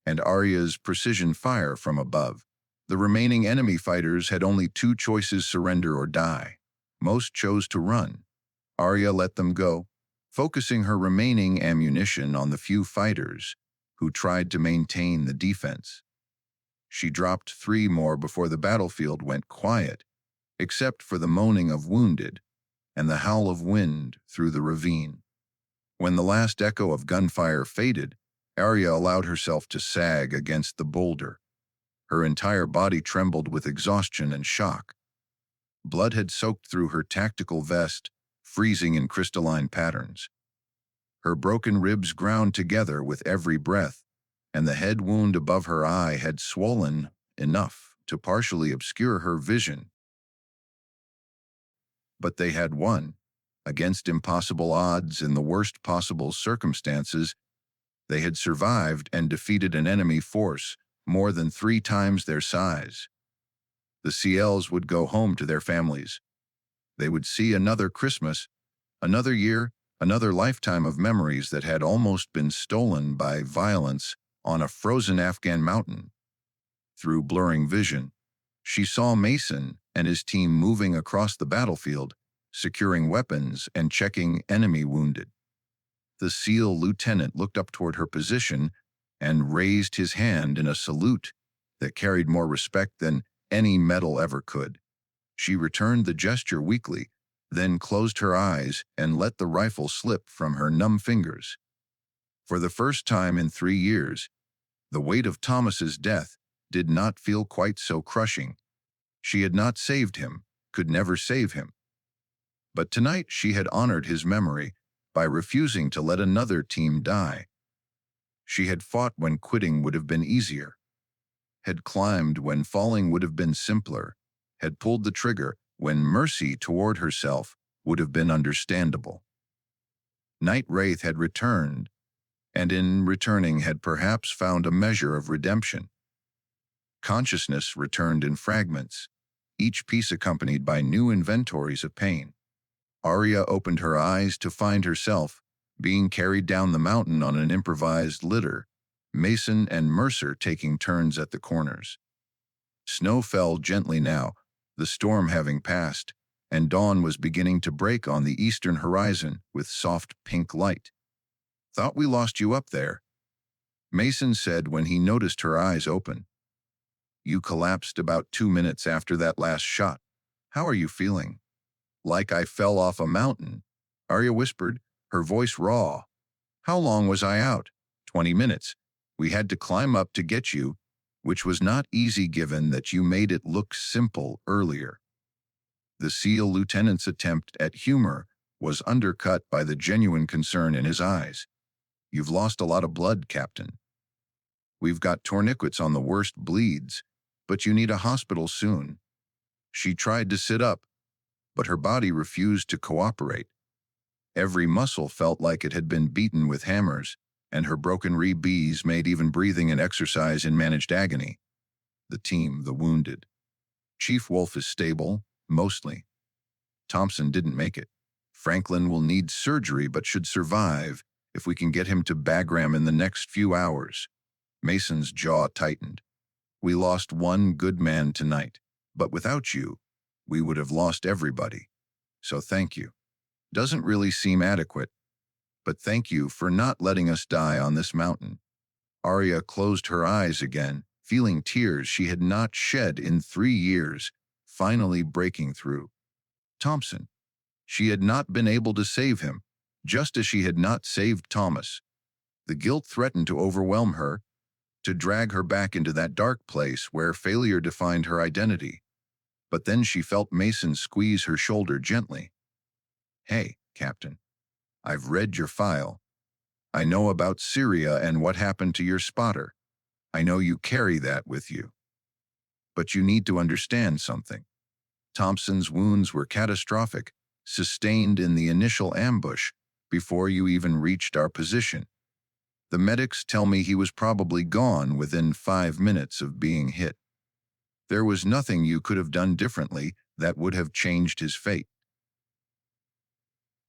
Speaker 1: and Arya's precision fire from above, the remaining enemy fighters had only two choices: surrender or die. Most chose to run. Arya let them go, focusing her remaining ammunition on the few fighters who tried to maintain the defense. She dropped 3 more before the battlefield went quiet, except for the moaning of wounded and the howl of wind through the ravine. When the last echo of gunfire faded, Arya allowed herself to sag against the boulder. Her entire body trembled with exhaustion and shock. Blood had soaked through her tactical vest, freezing in crystalline patterns. Her broken ribs ground together with every breath, and the head wound above her eye had swollen enough to partially obscure her vision. But they had won. Against impossible odds in the worst possible circumstances, they had survived and defeated an enemy force more than 3 times their size. The CLs would go home to their families. They would see another Christmas, another year, another lifetime of memories that had almost been stolen by violence on a frozen Afghan mountain. Through blurring vision, she saw Mason and his team moving across the battlefield, securing weapons and checking enemy wounded. The SEAL lieutenant looked up toward her position and raised his hand in a salute that carried more respect than any medal ever could. She returned the gesture weakly, then closed her eyes and let the rifle slip from her numb fingers. For the first time in 3 years, the weight of Thomas's death did not feel quite so crushing. She had not saved him, could never save him. But tonight she had honored his memory by refusing to let another team die. She had fought when quitting would have been easier, had climbed when falling would have been simpler, had pulled the trigger when mercy toward herself would have been understandable. Night Wraith had returned, and in returning had perhaps found a measure of redemption. Consciousness returned in fragments, each piece accompanied by new inventories of pain. Arya opened her eyes to find herself being carried down the mountain on an improvised litter, Mason and Mercer taking turns at the corners. Snow fell gently now, the storm having passed, and dawn was beginning to break on the eastern horizon with soft pink light. "Thought we lost you up there," Mason said when he noticed her eyes open. "You collapsed about 2 minutes after that last shot. How are you feeling?" "Like I fell off a mountain," Arya whispered, her voice raw. "How long was I out?" 20 minutes. We had to climb up to get you, which was not easy given that you made it look simple earlier." The SEAL lieutenant's attempt at humor was undercut by the genuine concern in his eyes. "You've lost a lot of blood, Captain. We've got tourniquets on the worst bleeds, but you need a hospital soon." She tried to sit up, but her body refused to cooperate. Every muscle felt like it had been beaten with hammers, and her broken ribs made even breathing an exercise in managed agony. The team, the wounded. Chief Wolf is stable, mostly. Thompson didn't make it. Franklin will need surgery but should survive if we can get him to Bagram in the next few hours. Mason's jaw tightened. We lost one good man tonight, but without you, we would have lost everybody. So thank you. Doesn't really seem adequate, but thank you for not letting us die on this mountain. Arya closed her eyes again, feeling tears she had not shed in 3 years, finally breaking through. Thompson. She had not been able to save him, just as she had not saved Thomas. The guilt threatened to overwhelm her, to drag her back into that dark place where failure defined her identity. But then she felt Mason squeeze her shoulder gently. Hey, Captain. I've read your file. I know about Syria and what happened to your spotter. I know you carry that with you. But you need to understand something. Thompson's wounds were catastrophic, sustained in the initial ambush, before you even reached our position. The medics tell me he was probably gone within 5 minutes of being hit. There was nothing you could have done differently that would have changed his fate.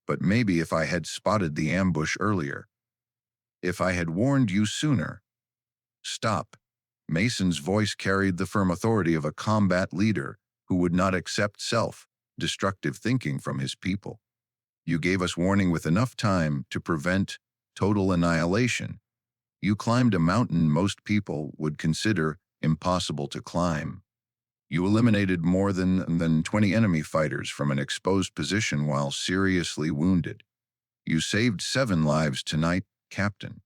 Speaker 1: But maybe if I had spotted the ambush earlier, if I had warned you sooner. Stop. Mason's voice carried the firm authority of a combat leader who would not accept self-destructive thinking from his people. You gave us warning with enough time to prevent total annihilation. You climbed a mountain most people would consider impossible to climb. You eliminated more than 20 enemy fighters from an exposed position while seriously wounded. You saved 7 lives tonight, Captain.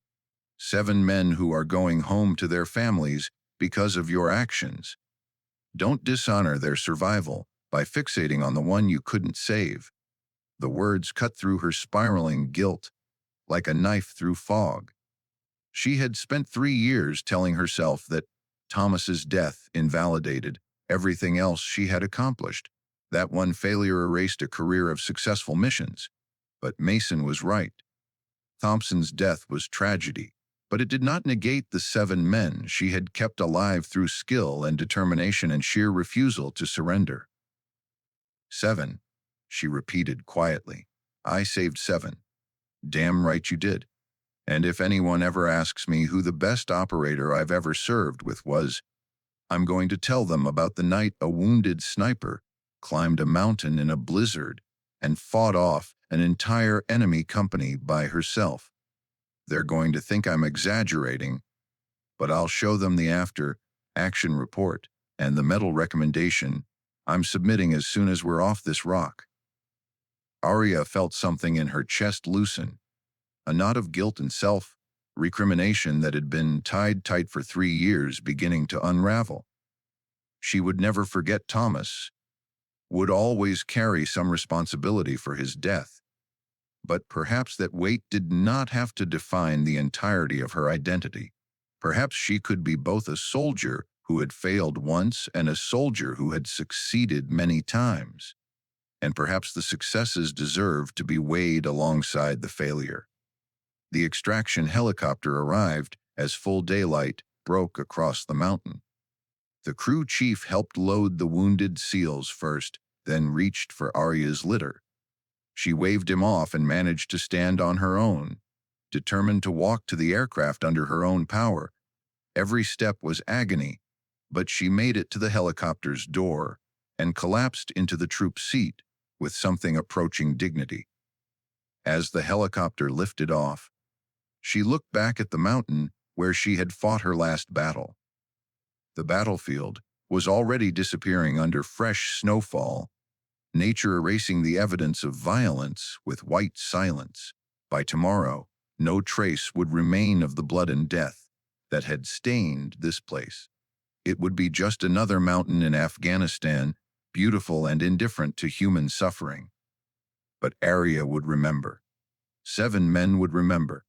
Speaker 1: 7 men who are going home to their families because of your actions. Don't dishonor their survival by fixating on the one you couldn't save. The words cut through her spiraling guilt like a knife through fog. She had spent 3 years telling herself that Thomas's death invalidated everything else she had accomplished. That one failure erased a career of successful missions. But Mason was right. Thompson's death was tragedy, but it did not negate the 7 men she had kept alive through skill and determination and sheer refusal to surrender. 7, she repeated quietly. I saved 7. Damn right you did. And if anyone ever asks me who the best operator I've ever served with was, I'm going to tell them about the night a wounded sniper climbed a mountain in a blizzard and fought off an entire enemy company by herself. They're going to think I'm exaggerating, but I'll show them the after-action report and the medal recommendation I'm submitting as soon as we're off this rock. Arya felt something in her chest loosen, a knot of guilt and self-recrimination that had been tied tight for 3 years beginning to unravel. She would never forget Thomas, would always carry some responsibility for his death. But perhaps that weight did not have to define the entirety of her identity. Perhaps she could be both a soldier who had failed once and a soldier who had succeeded many times. And perhaps the successes deserved to be weighed alongside the failure. The extraction helicopter arrived as full daylight broke across the mountain. The crew chief helped load the wounded SEALs first, then reached for Arya's litter. She waved him off and managed to stand on her own, determined to walk to the aircraft under her own power. Every step was agony, but she made it to the helicopter's door and collapsed into the troop seat with something approaching dignity. As the helicopter lifted off, she looked back at the mountain where she had fought her last battle. The battlefield was already disappearing under fresh snowfall, nature erasing the evidence of violence with white silence. By tomorrow, no trace would remain of the blood and death that had stained this place. It would be just another mountain in Afghanistan, beautiful and indifferent to human suffering. But Arya would remember. 7 men would remember.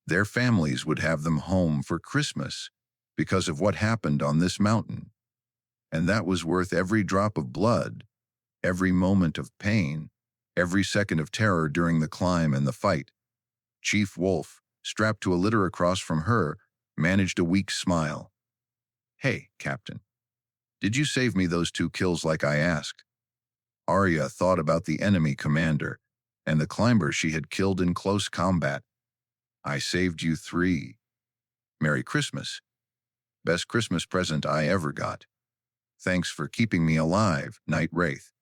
Speaker 1: Their families would have them home for Christmas because of what happened on this mountain. And that was worth every drop of blood, every moment of pain, every second of terror during the climb and the fight. Chief Wolf strapped to a litter across from her, managed a weak smile. "Hey, Captain, did you save me those 2 kills like I asked?" Arya thought about the enemy commander and the climber she had killed in close combat. "I saved you 3. Merry Christmas. Best Christmas present I ever got. Thanks for keeping me alive, Night Wraith."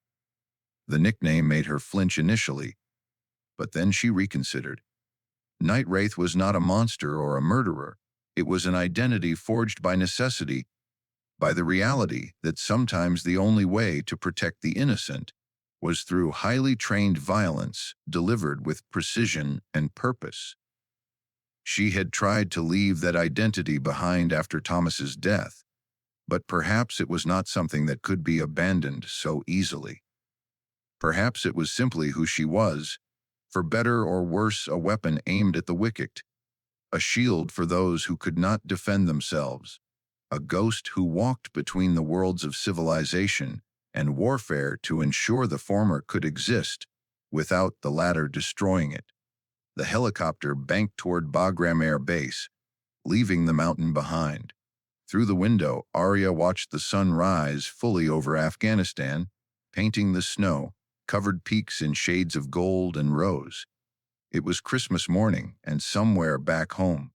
Speaker 1: The nickname made her flinch initially, but then she reconsidered. Night Wraith was not a monster or a murderer. It was an identity forged by necessity, by the reality that sometimes the only way to protect the innocent was through highly trained violence delivered with precision and purpose. She had tried to leave that identity behind after Thomas's death, but perhaps it was not something that could be abandoned so easily. Perhaps it was simply who she was, for better or worse a weapon aimed at the wicked, a shield for those who could not defend themselves, a ghost who walked between the worlds of civilization and warfare to ensure the former could exist without the latter destroying it. The helicopter banked toward Bagram Air Base, leaving the mountain behind. Through the window, Arya watched the sun rise fully over Afghanistan, painting the snow-covered peaks in shades of gold and rose. It was Christmas morning, and somewhere back home,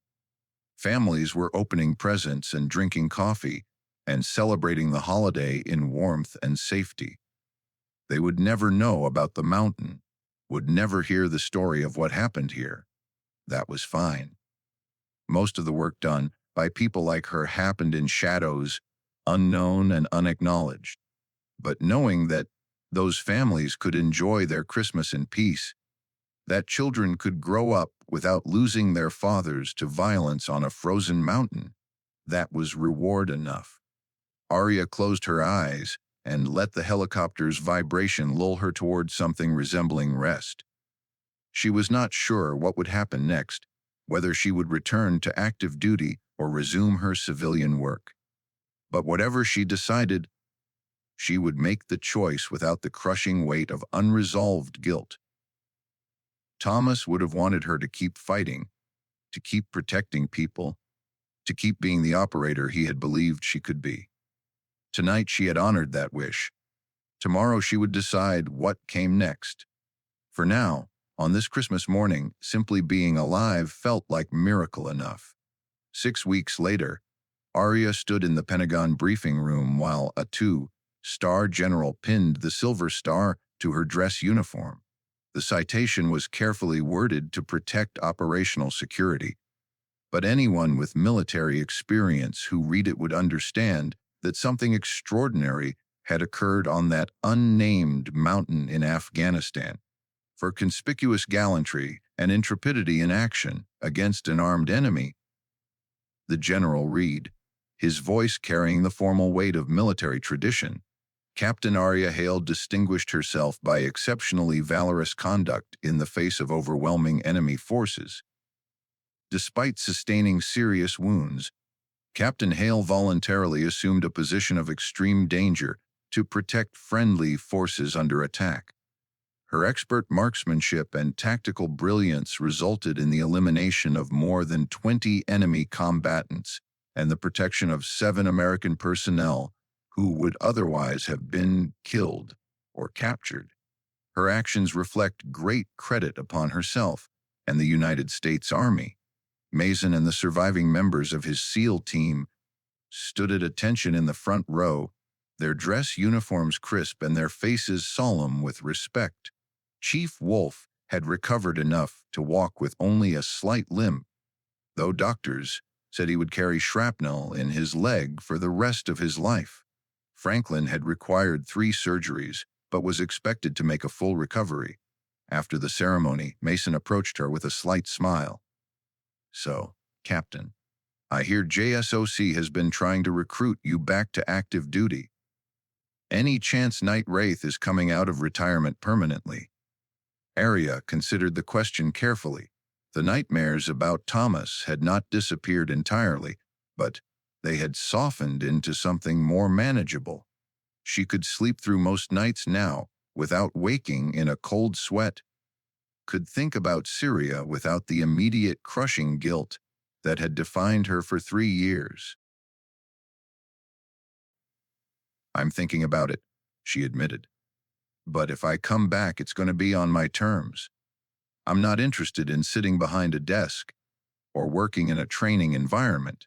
Speaker 1: families were opening presents and drinking coffee and celebrating the holiday in warmth and safety. They would never know about the mountain, would never hear the story of what happened here. That was fine. Most of the work done by people like her happened in shadows, unknown and unacknowledged. But knowing that those families could enjoy their Christmas in peace, that children could grow up without losing their fathers to violence on a frozen mountain, that was reward enough. Arya closed her eyes and let the helicopter's vibration lull her toward something resembling rest. She was not sure what would happen next, whether she would return to active duty or resume her civilian work. But whatever she decided, she would make the choice without the crushing weight of unresolved guilt. Thomas would have wanted her to keep fighting, to keep protecting people, to keep being the operator he had believed she could be. Tonight she had honored that wish. Tomorrow she would decide what came next. For now, on this Christmas morning, simply being alive felt like miracle enough. 6 weeks later, Arya stood in the Pentagon briefing room while a 2-star general pinned the silver star to her dress uniform. The citation was carefully worded to protect operational security, but anyone with military experience who read it would understand that something extraordinary had occurred on that unnamed mountain in Afghanistan. For conspicuous gallantry and intrepidity in action against an armed enemy, the general read, his voice carrying the formal weight of military tradition. Captain Arya Hale distinguished herself by exceptionally valorous conduct in the face of overwhelming enemy forces. Despite sustaining serious wounds, Captain Hale voluntarily assumed a position of extreme danger to protect friendly forces under attack. Her expert marksmanship and tactical brilliance resulted in the elimination of more than 20 enemy combatants and the protection of 7 American personnel who would otherwise have been killed or captured. Her actions reflect great credit upon herself and the United States Army. Mason and the surviving members of his SEAL team stood at attention in the front row, their dress uniforms crisp and their faces solemn with respect. Chief Wolf had recovered enough to walk with only a slight limp, though doctors said he would carry shrapnel in his leg for the rest of his life. Franklin had required 3 surgeries, but was expected to make a full recovery. After the ceremony, Mason approached her with a slight smile. "So, Captain, I hear JSOC has been trying to recruit you back to active duty. Any chance Night Wraith is coming out of retirement permanently?" Arya considered the question carefully. The nightmares about Thomas had not disappeared entirely, but they had softened into something more manageable. She could sleep through most nights now without waking in a cold sweat. could think about Syria without the immediate crushing guilt that had defined her for 3 years. "I'm thinking about it," she admitted. "But if I come back, it's going to be on my terms. I'm not interested in sitting behind a desk or working in a training environment.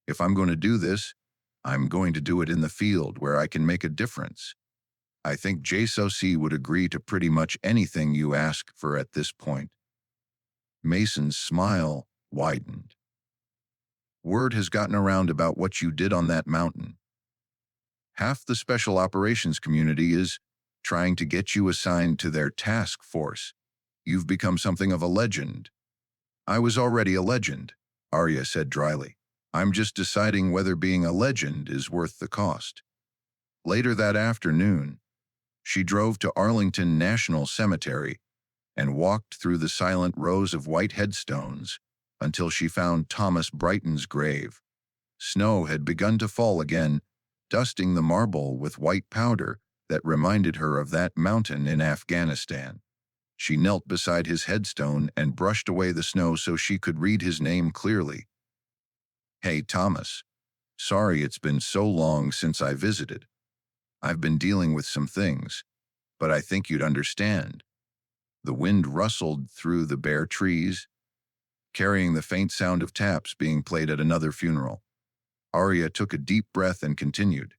Speaker 1: If I'm going to do this, I'm going to do it in the field where I can make a difference. I think JSOC would agree to pretty much anything you ask for at this point." Mason's smile widened. "Word has gotten around about what you did on that mountain. Half the special operations community is trying to get you assigned to their task force. You've become something of a legend." "I was already a legend," Arya said dryly. "I'm just deciding whether being a legend is worth the cost." Later that afternoon, she drove to Arlington National Cemetery and walked through the silent rows of white headstones until she found Thomas Brighton's grave. Snow had begun to fall again, dusting the marble with white powder that reminded her of that mountain in Afghanistan. She knelt beside his headstone and brushed away the snow so she could read his name clearly. "Hey, Thomas. Sorry it's been so long since I visited. I've been dealing with some things, but I think you'd understand." The wind rustled through the bare trees, carrying the faint sound of taps being played at another funeral. Arya took a deep breath and continued.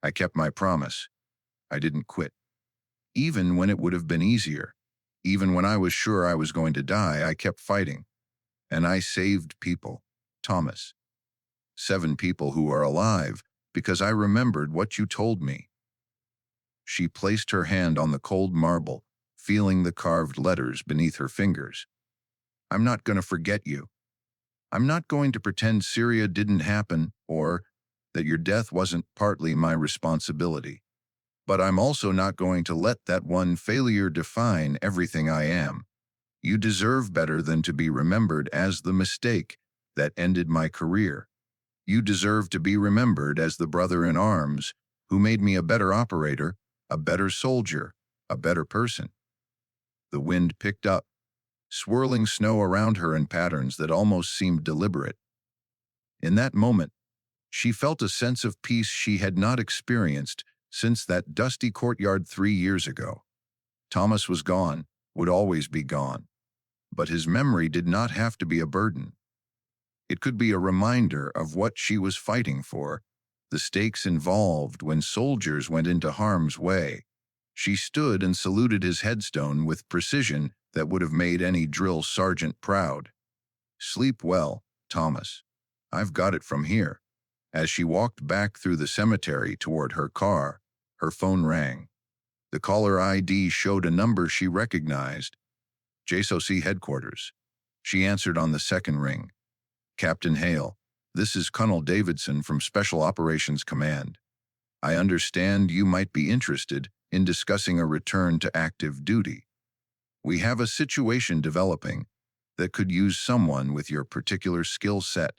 Speaker 1: "I kept my promise. I didn't quit. Even when it would have been easier. Even when I was sure I was going to die, I kept fighting. And I saved people, Thomas. 7 people who are alive because I remembered what you told me." She placed her hand on the cold marble, feeling the carved letters beneath her fingers. "I'm not going to forget you. I'm not going to pretend Syria didn't happen or that your death wasn't partly my responsibility. But I'm also not going to let that one failure define everything I am. You deserve better than to be remembered as the mistake that ended my career. You deserve to be remembered as the brother in arms who made me a better operator, a better soldier, a better person." The wind picked up, swirling snow around her in patterns that almost seemed deliberate. In that moment, she felt a sense of peace she had not experienced since that dusty courtyard 3 years ago. Thomas was gone, would always be gone. But his memory did not have to be a burden. It could be a reminder of what she was fighting for, the stakes involved when soldiers went into harm's way. She stood and saluted his headstone with precision that would have made any drill sergeant proud. "Sleep well, Thomas. I've got it from here." As she walked back through the cemetery toward her car, her phone rang. The caller ID showed a number she recognized. JSOC headquarters. She answered on the second ring. "Captain Hale, this is Colonel Davidson from Special Operations Command. I understand you might be interested in discussing a return to active duty. We have a situation developing that could use someone with your particular skill set.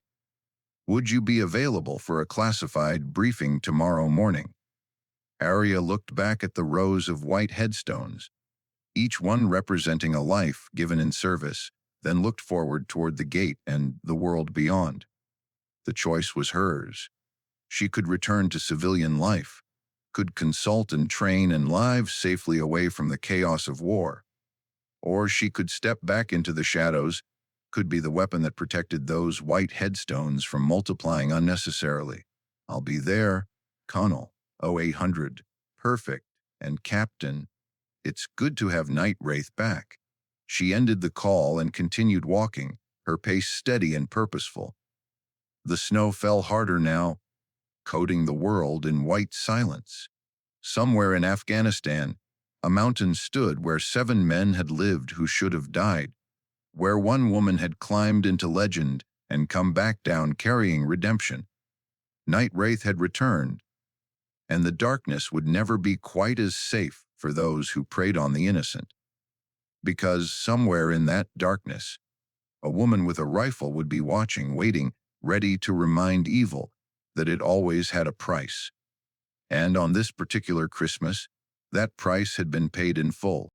Speaker 1: Would you be available for a classified briefing tomorrow morning?" Arya looked back at the rows of white headstones, each one representing a life given in service, then looked forward toward the gate and the world beyond. The choice was hers. She could return to civilian life, could consult and train and live safely away from the chaos of war. Or she could step back into the shadows, could be the weapon that protected those white headstones from multiplying unnecessarily. "I'll be there, Colonel, 0800, perfect, and Captain. It's good to have Night Wraith back." She ended the call and continued walking, her pace steady and purposeful. The snow fell harder now, coating the world in white silence. Somewhere in Afghanistan, a mountain stood where 7 men had lived who should have died, where one woman had climbed into legend and come back down carrying redemption. Night Wraith had returned, and the darkness would never be quite as safe for those who preyed on the innocent. Because somewhere in that darkness, a woman with a rifle would be watching, waiting, ready to remind evil that it always had a price. And on this particular Christmas, that price had been paid in full.